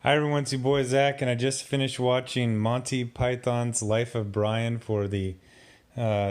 Hi everyone, it's your boy Zach, and I just finished watching Monty Python's Life of Brian for the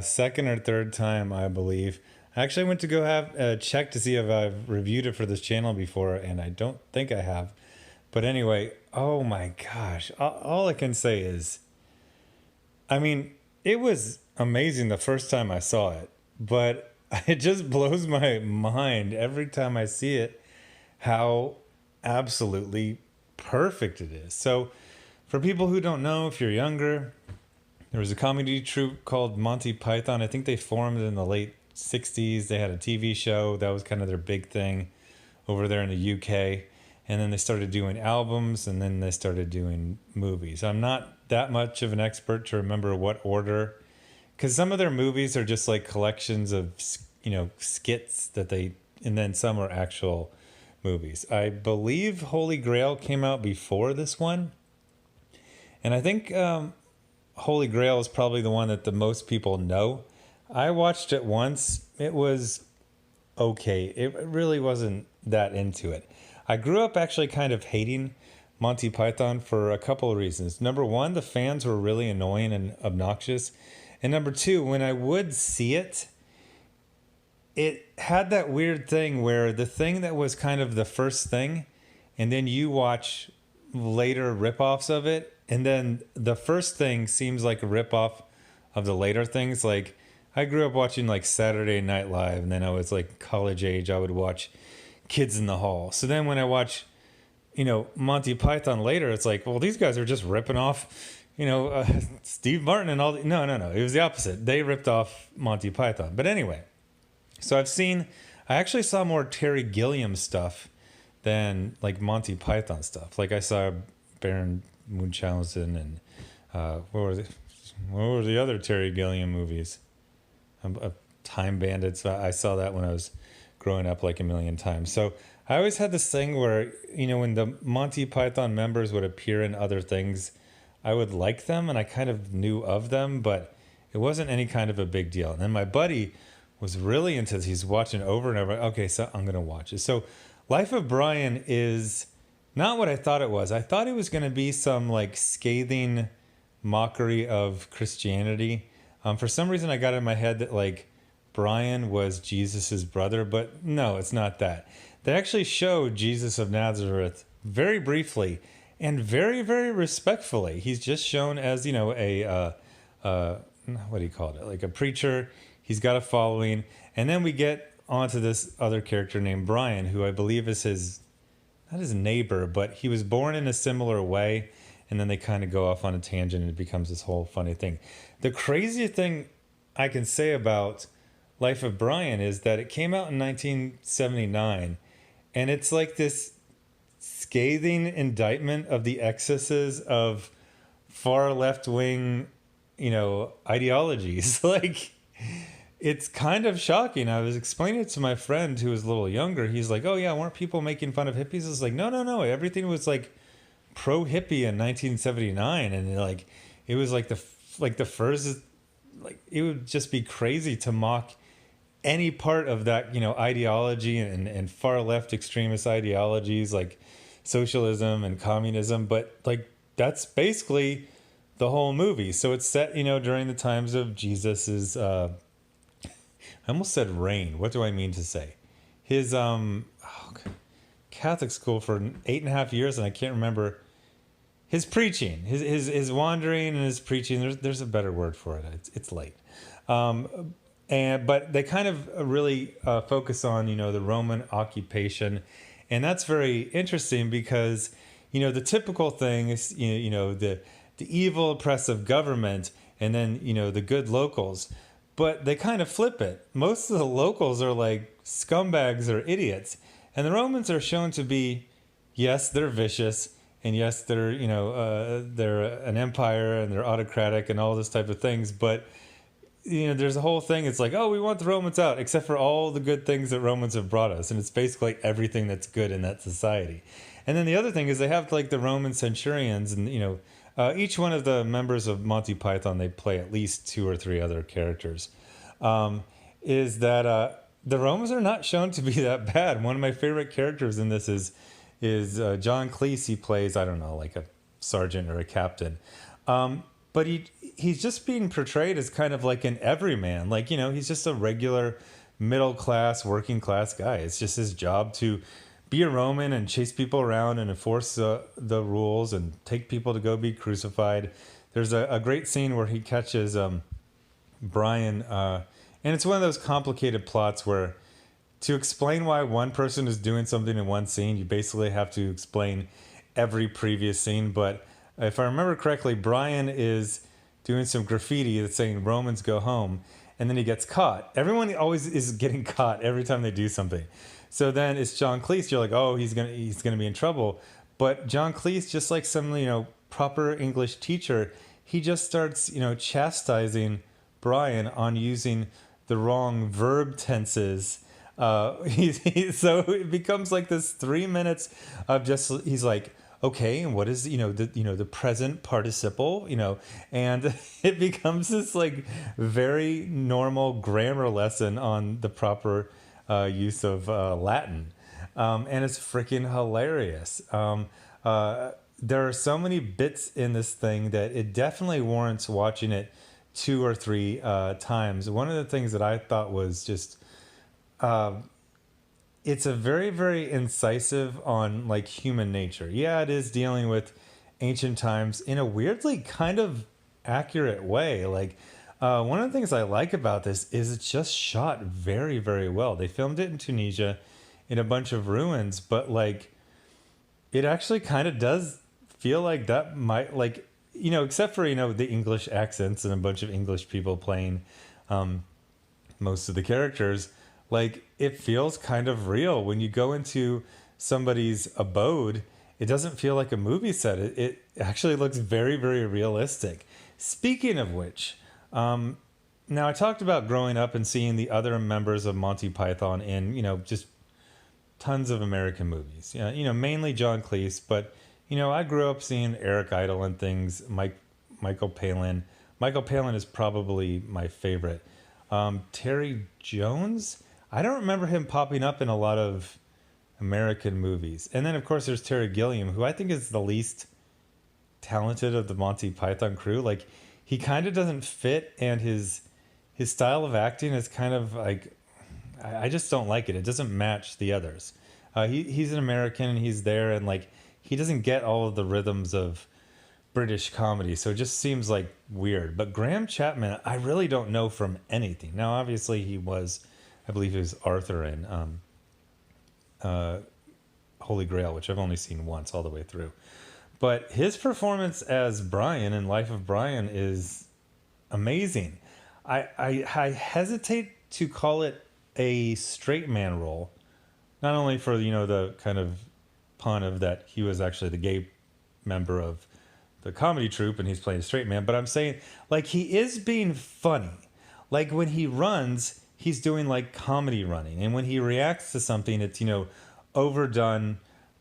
second or third time, I believe. I actually went to go have a check to see if I've reviewed it for this channel before, and I don't think I have. But anyway, oh my gosh, all I can say is, I mean, it was amazing the first time I saw it, but it just blows my mind every time I see it how absolutely perfect it is. So, for people who don't know, if you're younger, there was a comedy troupe called Monty Python. I think they formed in the late 60s. They had a TV show that was kind of their big thing over there in the UK. And then they started doing albums, and then they started doing movies. I'm not that much of an expert to remember what order, because some of their movies are just like collections of skits that they, and then some are actual movies. I believe Holy Grail came out before this one, and I think Holy Grail is probably the one that the most people know. I watched it once. It was okay. It really wasn't that into it. I grew up actually kind of hating Monty Python for a couple of reasons. Number one, the fans were really annoying and obnoxious. And number two, when I would see it, it had that weird thing where the thing that was kind of the first thing, and then you watch later ripoffs of it, and then the first thing seems like a ripoff of the later things. Like, I grew up watching like Saturday Night Live, and then I was like college age, I would watch Kids in the Hall. So then when I watch, Monty Python later, it's like, well, these guys are just ripping off, Steve Martin and all. No. It was the opposite. They ripped off Monty Python. But anyway, so I actually saw more Terry Gilliam stuff than like Monty Python stuff. Like I saw Baron Munchausen and what were the other Terry Gilliam movies? Time Bandits. I saw that when I was growing up like a million times. So I always had this thing where, when the Monty Python members would appear in other things, I would like them and I kind of knew of them, but it wasn't any kind of a big deal. And then my buddy was really into this. He's watching over and over. Okay, so I'm going to watch it. So Life of Brian is not what I thought it was. I thought it was going to be some like scathing mockery of Christianity. For some reason, I got in my head that like Brian was Jesus's brother, but no, it's not that. They actually show Jesus of Nazareth very briefly and very, very respectfully. He's just shown as, what do you call it? Like a preacher. He's got a following. And then we get onto this other character named Brian, who I believe is not his neighbor, but he was born in a similar way. And then they kind of go off on a tangent and it becomes this whole funny thing. The craziest thing I can say about Life of Brian is that it came out in 1979, and it's like this scathing indictment of the excesses of far left wing, ideologies. Like, it's kind of shocking. I was explaining it to my friend who was a little younger. He's like, "Oh yeah, weren't people making fun of hippies?" I was like, "No. Everything was like pro hippie in 1979, and like it was like the first, like it would just be crazy to mock any part of that, ideology and far left extremist ideologies like socialism and communism. But like that's basically the whole movie. So it's set, during the times of Jesus's. I almost said reign. What do I mean to say? His Catholic school for 8.5 years, and I can't remember his preaching, his wandering and his preaching. There's a better word for it. It's late. But they kind of really focus on, the Roman occupation. And that's very interesting because, the typical thing is, the evil oppressive government and then, the good locals. But they kind of flip it. Most of the locals are like scumbags or idiots. And the Romans are shown to be, yes, they're vicious. And yes, they're, they're an empire and they're autocratic and all this type of things. But there's a whole thing. It's like, oh, we want the Romans out, except for all the good things that Romans have brought us. And it's basically everything that's good in that society. And then the other thing is they have like the Roman centurions and, each one of the members of Monty Python, they play at least 2 or 3 other characters. Is that the Romans are not shown to be that bad. One of my favorite characters in this is is John Cleese. He plays, I don't know, like a sergeant or a captain. But he's just being portrayed as kind of like an everyman. Like, he's just a regular middle class, working class guy. It's just his job to be a Roman and chase people around and enforce the rules and take people to go be crucified. There's a great scene where he catches Brian, and it's one of those complicated plots where to explain why one person is doing something in one scene, you basically have to explain every previous scene. But if I remember correctly, Brian is doing some graffiti that's saying Romans go home, and then he gets caught. Everyone always is getting caught every time they do something. So then it's John Cleese. You're like, oh, he's gonna be in trouble. But John Cleese, just like some proper English teacher, he just starts chastising Brian on using the wrong verb tenses. So it becomes like this 3 minutes of just, he's like, okay, and what is the present participle, and it becomes this like very normal grammar lesson on the proper use of Latin, and it's freaking hilarious. There are so many bits in this thing that it definitely warrants watching it 2 or 3 times. One of the things that I thought was just it's a very, very incisive on like human nature. Yeah, it is dealing with ancient times in a weirdly kind of accurate way. Like one of the things I like about this is it's just shot very, very well. They filmed it in Tunisia in a bunch of ruins, but like it actually kind of does feel like that might like, except for, the English accents and a bunch of English people playing most of the characters. Like it feels kind of real when you go into somebody's abode. It doesn't feel like a movie set. It actually looks very, very realistic. Speaking of which, now I talked about growing up and seeing the other members of Monty Python in, just tons of American movies. Mainly John Cleese, but I grew up seeing Eric Idle and things. Michael Palin. Michael Palin is probably my favorite. Terry Jones. I don't remember him popping up in a lot of American movies. And then, of course, there's Terry Gilliam, who I think is the least talented of the Monty Python crew. Like, he kind of doesn't fit, and his style of acting is kind of like, I just don't like it. It doesn't match the others. He's an American, and he's there, and, like, he doesn't get all of the rhythms of British comedy, so it just seems, like, weird. But Graham Chapman, I really don't know from anything. Now, obviously, I believe he was Arthur in Holy Grail, which I've only seen once all the way through. But his performance as Brian in Life of Brian is amazing. I hesitate to call it a straight man role, not only for the kind of pun of that he was actually the gay member of the comedy troupe and he's playing a straight man, but I'm saying like he is being funny. Like when he runs, he's doing like comedy running, and when he reacts to something, it's overdone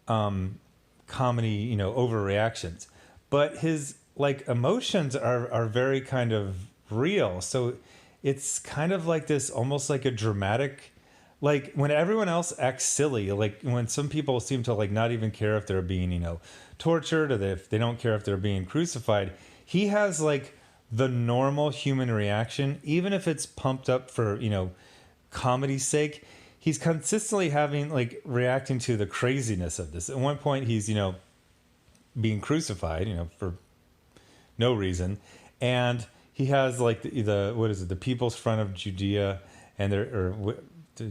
comedy, overreactions. But his like emotions are very kind of real. So it's kind of like this, almost like a dramatic, like when everyone else acts silly, like when some people seem to like not even care if they're being tortured, or if they don't care if they're being crucified, he has like the normal human reaction, even if it's pumped up for, comedy's sake. He's consistently having like reacting to the craziness of this. At one point he's, being crucified, for no reason. And he has like the what is it? The People's Front of Judea and the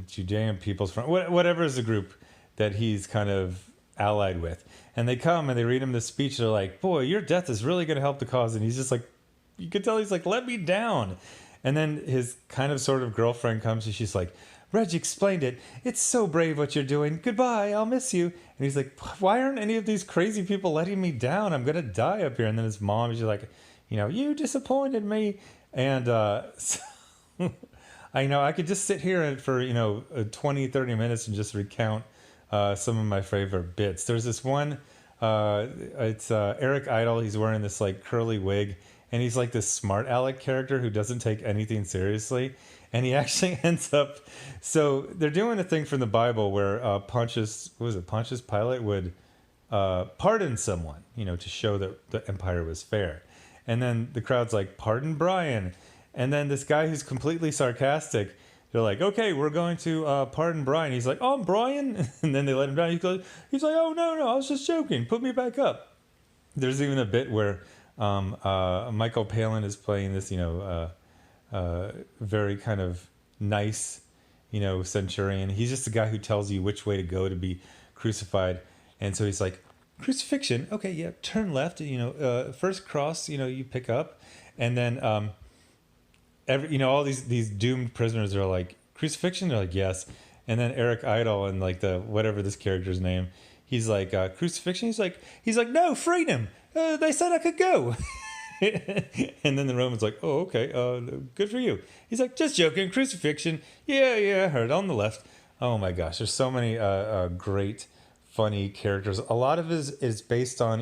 Judean People's Front, whatever is the group that he's kind of allied with. And they come and they read him this speech. They're like, boy, your death is really going to help the cause. And he's just like, you can tell he's like, let me down. And then his kind of sort of girlfriend comes and she's like, Reg explained it. It's so brave what you're doing. Goodbye. I'll miss you. And he's like, why aren't any of these crazy people letting me down? I'm going to die up here. And then his mom is like, you disappointed me. And so I could just sit here for, 20, 30 minutes and just recount some of my favorite bits. There's this one, it's Eric Idle. He's wearing this like curly wig, and he's like this smart aleck character who doesn't take anything seriously, and he actually ends up. So they're doing a thing from the Bible where Pontius Pilate would pardon someone, to show that the empire was fair, and then the crowd's like, "Pardon Brian," and then this guy who's completely sarcastic. They're like, okay, we're going to pardon Brian. He's like, oh, I'm Brian. And then they let him down. He's like, oh, no, I was just joking. Put me back up. There's even a bit where Michael Palin is playing this, very kind of nice, centurion. He's just the guy who tells you which way to go to be crucified. And so he's like, crucifixion. Okay, yeah, turn left. First cross, you pick up. And then all these doomed prisoners are like, crucifixion? They're like, yes. And then Eric Idle and like the whatever this character's name, he's like, crucifixion? He's like, no, freedom. They said I could go. And then the Roman's like, oh, okay, good for you. He's like, just joking, crucifixion. Yeah, I heard, on the left. Oh my gosh, there's so many great, funny characters. A lot of it is based on,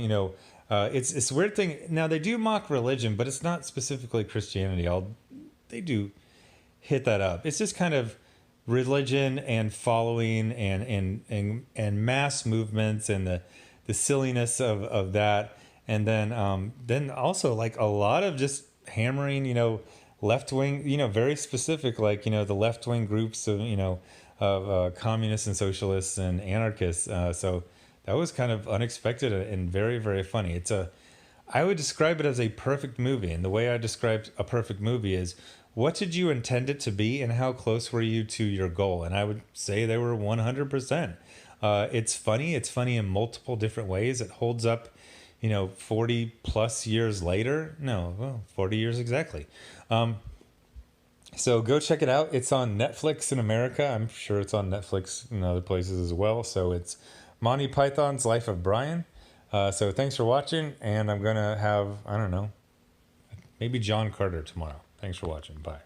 it's a weird thing. Now, they do mock religion, but it's not specifically Christianity. They do hit that up. It's just kind of religion and following and mass movements and the silliness of that. And then also like a lot of just hammering, left wing, very specific, like, the left wing groups of communists and socialists and anarchists. So that was kind of unexpected and very, very funny. I would describe it as a perfect movie. And the way I described a perfect movie is, what did you intend it to be and how close were you to your goal? And I would say they were 100%. It's funny. It's funny in multiple different ways. It holds up, 40 plus years later. No, well, 40 years exactly. So go check it out. It's on Netflix in America. I'm sure it's on Netflix in other places as well. So it's Monty Python's Life of Brian. So thanks for watching. And I'm going to have, I don't know, maybe John Carter tomorrow. Thanks for watching. Bye.